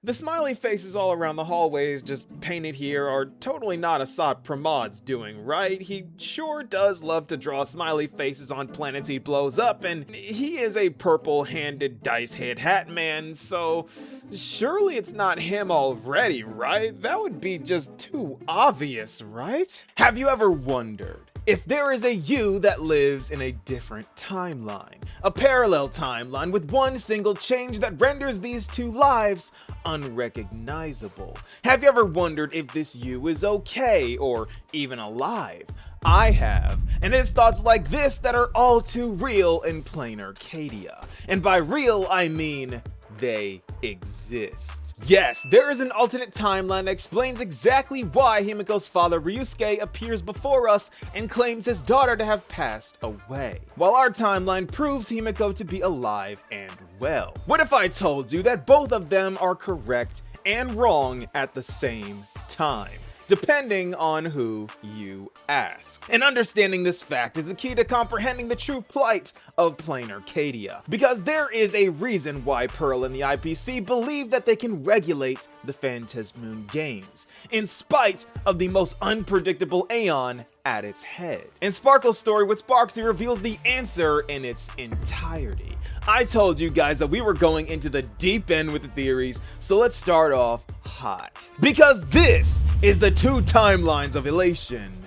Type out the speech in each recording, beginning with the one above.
The smiley faces all around the hallways just painted here are totally not Asat Pramad's doing, right? He sure does love to draw smiley faces on planets he blows up, and he is a purple-handed dice-head hat man, so surely it's not him already, right? That would be just too obvious, right? Have you ever wondered if there is a you that lives in a different timeline, a parallel timeline with one single change that renders these two lives unrecognizable? Have you ever wondered if this you is okay or even alive? I have, and it's thoughts like this that are all too real in Planarcadia. And by real, I mean they exist. Yes, there is an alternate timeline that explains exactly why Himiko's father Ryusuke appears before us and claims his daughter to have passed away, while our timeline proves Himiko to be alive and well. What if I told you that both of them are correct and wrong at the same time, depending on who you ask? And understanding this fact is the key to comprehending the true plight of Planarcadia, because there is a reason why Pearl and the IPC believe that they can regulate the Phantasmoon games, in spite of the most unpredictable Aeon at its head. And Sparkle's story with Sparksy reveals the answer in its entirety. I told you guys that we were going into the deep end with the theories, so let's start off hot. Because this is the two timelines of Elation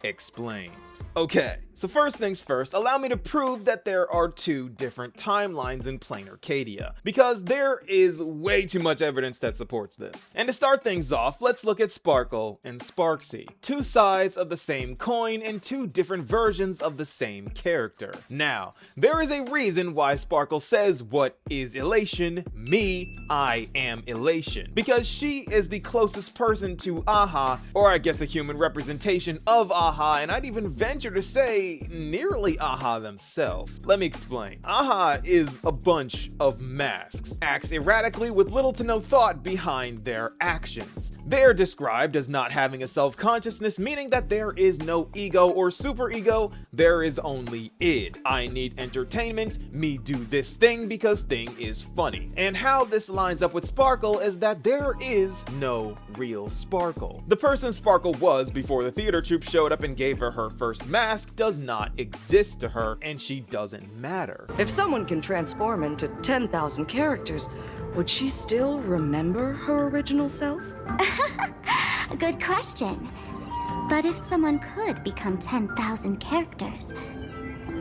explained. Okay, so first things first, allow me to prove that there are two different timelines in Planarcadia, because there is way too much evidence that supports this. And to start things off, let's look at Sparkle and Sparksy, two sides of the same coin and two different versions of the same character. Now, there is a reason why Sparkle says, "What is Elation? Me, I am Elation," because she is the closest person to Aha, or I guess a human representation of Aha, and I'd even venture to say nearly Aha themselves. Let me explain. Aha is a bunch of masks, acts erratically with little to no thought behind their actions. They're described as not having a self-consciousness, meaning that there is no ego or superego, there is only id. I need entertainment, me do this thing because thing is funny. And how this lines up with Sparkle is that there is no real Sparkle. The person Sparkle was before the theater troupe showed up and gave her her first mask does not exist to her, and she doesn't matter. If someone can transform into 10,000 characters, would she still remember her original self? Good question. But if someone could become 10,000 characters,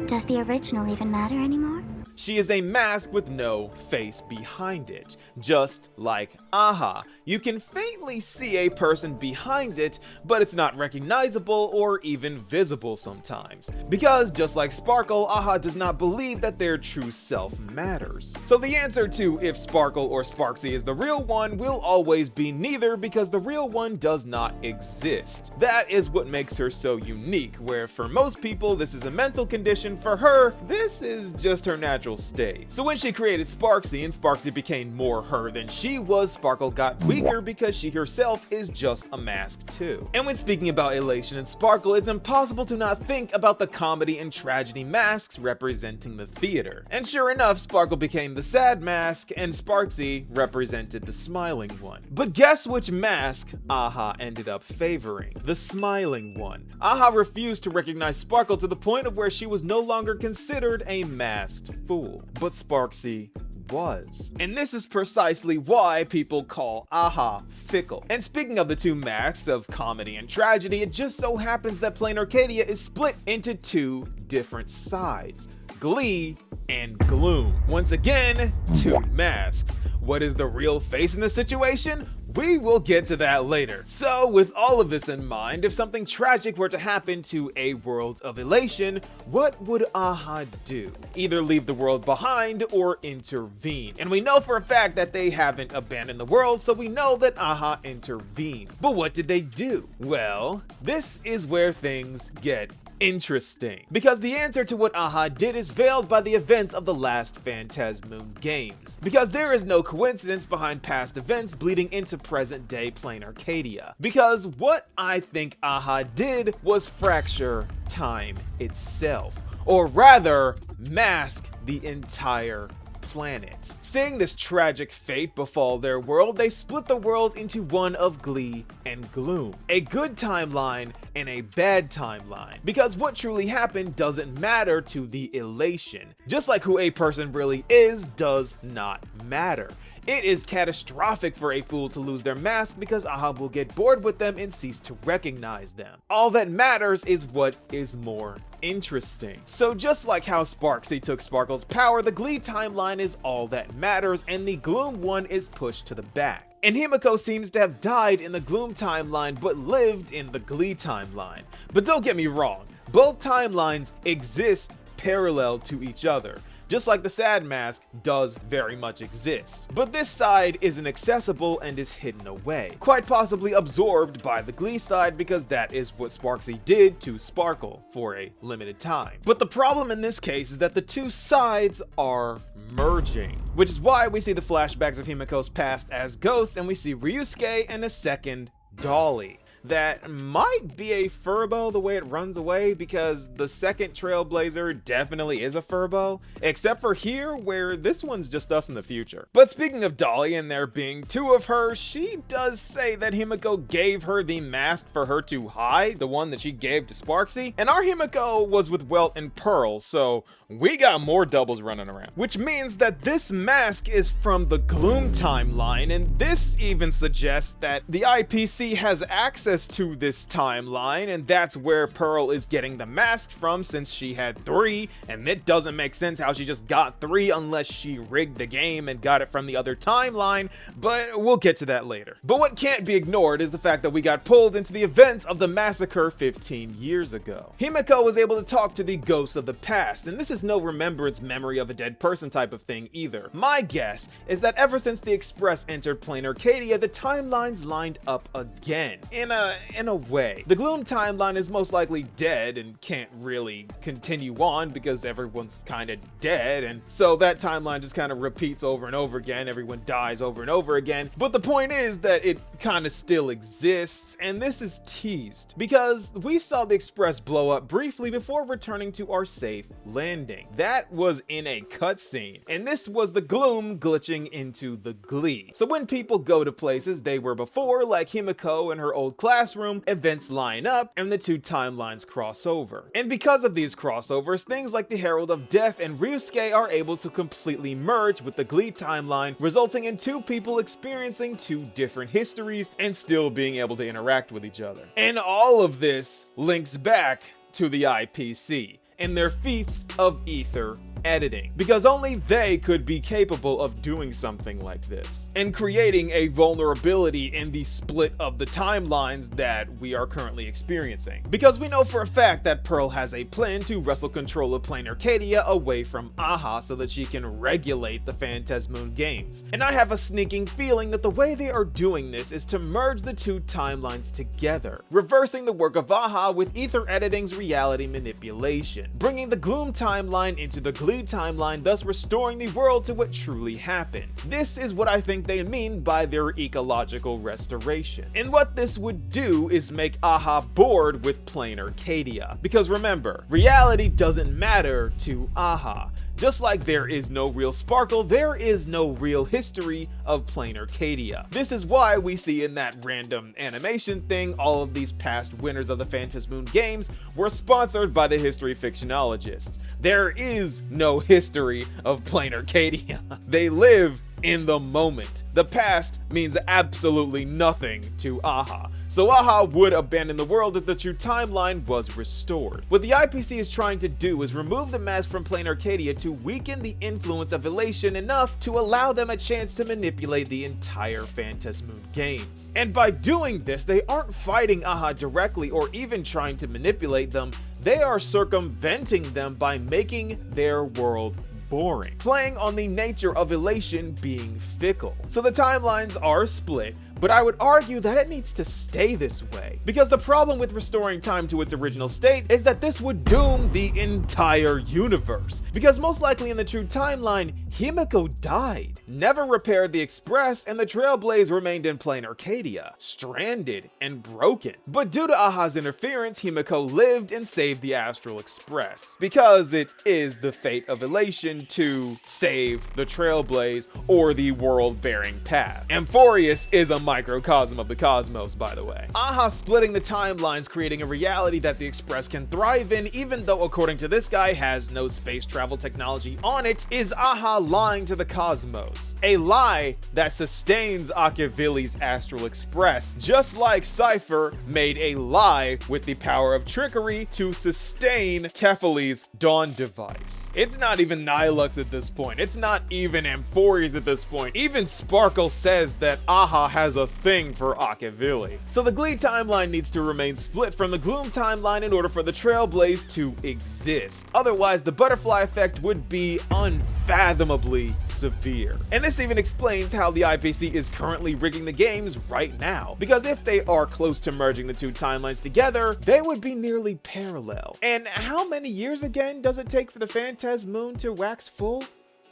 does the original even matter anymore? She is a mask with no face behind it. Just like Aha, you can faintly see a person behind it, but it's not recognizable or even visible sometimes. Because just like Sparkle, Aha does not believe that their true self matters. So the answer to if Sparkle or Sparksy is the real one will always be neither, because the real one does not exist. That is what makes her so unique, where for most people this is a mental condition, for her this is just her natural state. So when she created Sparksy and Sparksy became more her than she was, Sparkle got weaker because she herself is just a mask too. And when speaking about Elation and Sparkle, it's impossible to not think about the comedy and tragedy masks representing the theater. And sure enough, Sparkle became the sad mask and Sparksy represented the smiling one. But guess which mask Aha ended up favoring? The smiling one. Aha refused to recognize Sparkle to the point of where she was no longer considered a masked fool, but Sparksy was. And this is precisely why people call Aha fickle. And speaking of the two masks of comedy and tragedy, it just so happens that Planarcadia is split into two different sides: Glee and Gloom. Once again, two masks. What is the real face in this situation? We will get to that later. So with all of this in mind, if something tragic were to happen to a world of Elation, what would Aha do? Either leave the world behind or intervene. And we know for a fact that they haven't abandoned the world, so we know that Aha intervened. But what did they do? Well, this is where things get interesting, because the answer to what Aha did is veiled by the events of the last Phantasmoon games, because there is no coincidence behind past events bleeding into present day Planarcadia, because what I think Aha did was fracture time itself, or rather mask the entire planet. Seeing this tragic fate befall their world, they split the world into one of glee and gloom. A good timeline and a bad timeline. Because what truly happened doesn't matter to the elation. Just like who a person really is does not matter. It is catastrophic for a fool to lose their mask because Aha will get bored with them and cease to recognize them. All that matters is what is more interesting. So just like how Sparksy took Sparkle's power, the Glee timeline is all that matters and the Gloom one is pushed to the back. And Himiko seems to have died in the Gloom timeline but lived in the Glee timeline. But don't get me wrong, both timelines exist parallel to each other. Just like the Sad Mask does very much exist. But this side isn't accessible and is hidden away, quite possibly absorbed by the Glee side because that is what Sparksy did to Sparkle for a limited time. But the problem in this case is that the two sides are merging, which is why we see the flashbacks of Himiko's past as ghosts and we see Ryusuke and a second Dolly. That might be a Furbo the way it runs away because the second Trailblazer definitely is a Furbo, except for here where this one's just us in the future. But speaking of Dolly and there being two of her, she does say that Himiko gave her the mask for her to hide, the one that she gave to Sparksy, and our Himiko was with Welt and Pearl, so we got more doubles running around. Which means that this mask is from the Gloom timeline, and this even suggests that the IPC has access to this timeline, and that's where Pearl is getting the mask from since she had 3, and it doesn't make sense how she just got 3 unless she rigged the game and got it from the other timeline, but we'll get to that later. But what can't be ignored is the fact that we got pulled into the events of the massacre 15 years ago. Himiko was able to talk to the ghosts of the past, and this is no remembrance memory of a dead person type of thing either. My guess is that ever since the Express entered Planarcadia, the timelines lined up again. In a way. The Gloom timeline is most likely dead and can't really continue on because everyone's kinda dead, and so that timeline just kinda repeats over and over again, everyone dies over and over again, but the point is that it kinda still exists, and this is teased because we saw the Express blow up briefly before returning to our safe landing. That was in a cutscene, and this was the Gloom glitching into the Glee. So when people go to places they were before, like Himiko and her old classroom, events line up and the two timelines cross over. And because of these crossovers, things like the Herald of Death and Ryusuke are able to completely merge with the Glee timeline, resulting in two people experiencing two different histories and still being able to interact with each other. And all of this links back to the IPC and their feats of ether editing, because only they could be capable of doing something like this and creating a vulnerability in the split of the timelines that we are currently experiencing. Because we know for a fact that Pearl has a plan to wrestle control of Planarcadia away from Aha so that she can regulate the Phantasmoon games. And I have a sneaking feeling that the way they are doing this is to merge the two timelines together, reversing the work of Aha with ether editing's reality manipulation, bringing the Gloom timeline into the Glee timeline, thus restoring the world to what truly happened. This is what I think they mean by their ecological restoration. And what this would do is make Aha bored with Planarcadia. Because remember, reality doesn't matter to Aha. Just like there is no real Sparkle, there is no real history of Planarcadia. This is why we see in that random animation thing all of these past winners of the Phantasmoon games were sponsored by the history fictionologists. There is no history of Planarcadia. They live in the moment. The past means absolutely nothing to Aha. So Aha would abandon the world if the true timeline was restored. What the IPC is trying to do is remove the mask from Planarcadia to weaken the influence of Elation enough to allow them a chance to manipulate the entire Phantasmoon games. And by doing this, they aren't fighting Aha directly or even trying to manipulate them, they are circumventing them by making their world boring, playing on the nature of Elation being fickle. So the timelines are split, but I would argue that it needs to stay this way. Because the problem with restoring time to its original state is that this would doom the entire universe. Because most likely in the true timeline, Himiko died, never repaired the Express, and the Trailblaze remained in Planarcadia, stranded and broken. But due to Aha's interference, Himiko lived and saved the Astral Express, because it is the fate of Elation to save the Trailblaze or the world-bearing path. Amphorius is a microcosm of the cosmos, by the way. Aha splitting the timelines, creating a reality that the Express can thrive in, even though according to this guy has no space travel technology on it, is Aha lying to the cosmos. A lie that sustains Akavili's Astral Express, just like Cypher made a lie with the power of trickery to sustain Kefali's Dawn device. It's not even Nihilux at this point. It's not even Amphorius at this point. Even Sparkle says that Aha has a thing for Akavili. So the Glee timeline needs to remain split from the Gloom timeline in order for the Trailblaze to exist. Otherwise, the butterfly effect would be unfathomably severe. And this even explains how the IPC is currently rigging the games right now. Because if they are close to merging the two timelines together, they would be nearly parallel. And how many years again does it take for the Phantasmoon to wax full?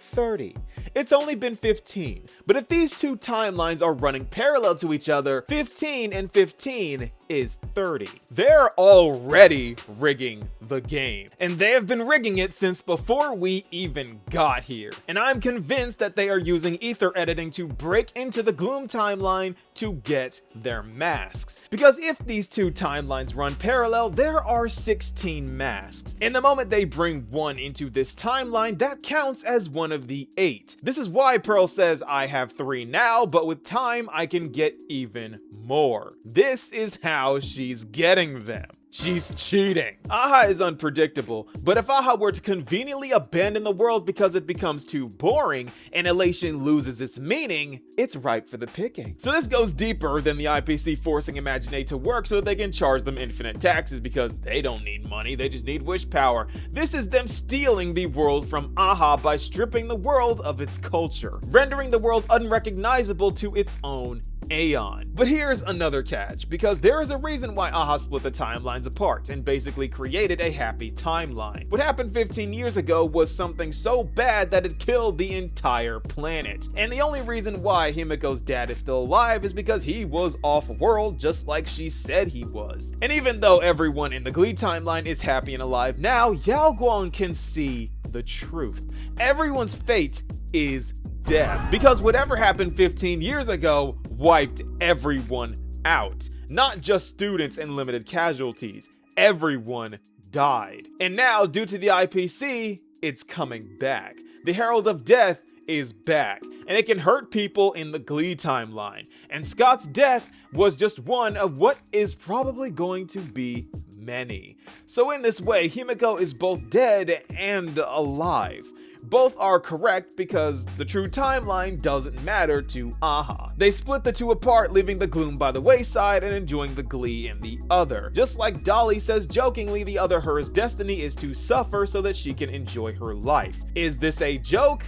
30. It's only been 15, but if these two timelines are running parallel to each other, 15 and 15 is 30. They're already rigging the game, and they have been rigging it since before we even got here. And I'm convinced that they are using ether editing to break into the Gloom timeline to get their masks. Because if these two timelines run parallel, there are 16 masks. And the moment they bring one into this timeline, that counts as one of the 8. This is why Pearl says I have 3 now, but with time I can get even more. This is how she's getting them. She's cheating. Aha is unpredictable, but if Aha were to conveniently abandon the world because it becomes too boring and Elation loses its meaning, it's ripe for the picking. So this goes deeper than the IPC forcing Imaginate to work so that they can charge them infinite taxes because they don't need money, they just need wish power. This is them stealing the world from Aha by stripping the world of its culture, rendering the world unrecognizable to its own Aeon. But here's another catch, because there is a reason why Aha split the timelines apart and basically created a happy timeline. What happened 15 years ago was something so bad that it killed the entire planet. And the only reason why Himiko's dad is still alive is because he was off-world just like she said he was. And even though everyone in the Glee timeline is happy and alive now, Yao Guang can see the truth. Everyone's fate is death, because whatever happened 15 years ago wiped everyone out. Not just students and limited casualties. Everyone died. And now, due to the IPC, it's coming back. The Herald of Death is back, and it can hurt people in the Glee timeline. And Scott's death was just one of what is probably going to be many. So in this way, Himiko is both dead and alive. Both are correct because the true timeline doesn't matter to Aha. They split the two apart, leaving the Gloom by the wayside and enjoying the Glee in the other. Just like Dolly says jokingly, the other her's destiny is to suffer so that she can enjoy her life. Is this a joke?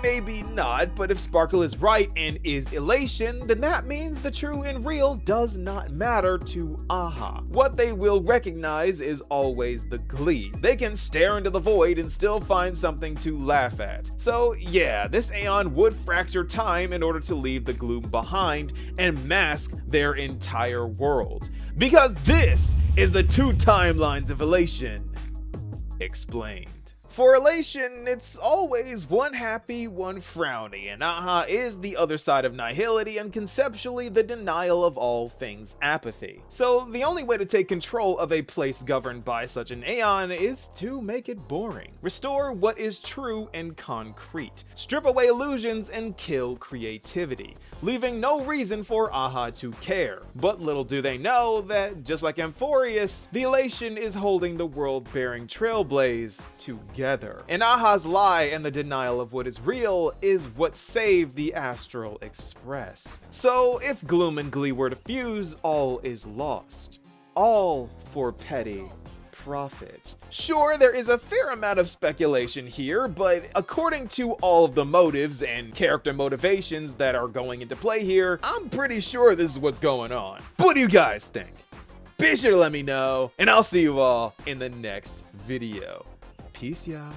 Maybe not, but if Sparkle is right and is Elation, then that means the true and real does not matter to Aha. What they will recognize is always the Glee. They can stare into the void and still find something to laugh at. So yeah, this Aeon would fracture time in order to leave the Gloom behind and mask their entire world. Because this is the two timelines of Elation explained. For Elation, it's always one happy, one frowny, and Aha is the other side of nihility and conceptually the denial of all things apathy. So the only way to take control of a place governed by such an Aeon is to make it boring. Restore what is true and concrete. Strip away illusions and kill creativity, leaving no reason for Aha to care. But little do they know that, just like Amphorius, the Elation is holding the world-bearing Trailblaze together. And Aha's lie and the denial of what is real is what saved the Astral Express. So if Gloom and Glee were to fuse, all is lost. All for petty profit. Sure, there is a fair amount of speculation here, but according to all of the motives and character motivations that are going into play here, I'm pretty sure this is what's going on. What do you guys think? Be sure to let me know, and I'll see you all in the next video. Peace, y'all.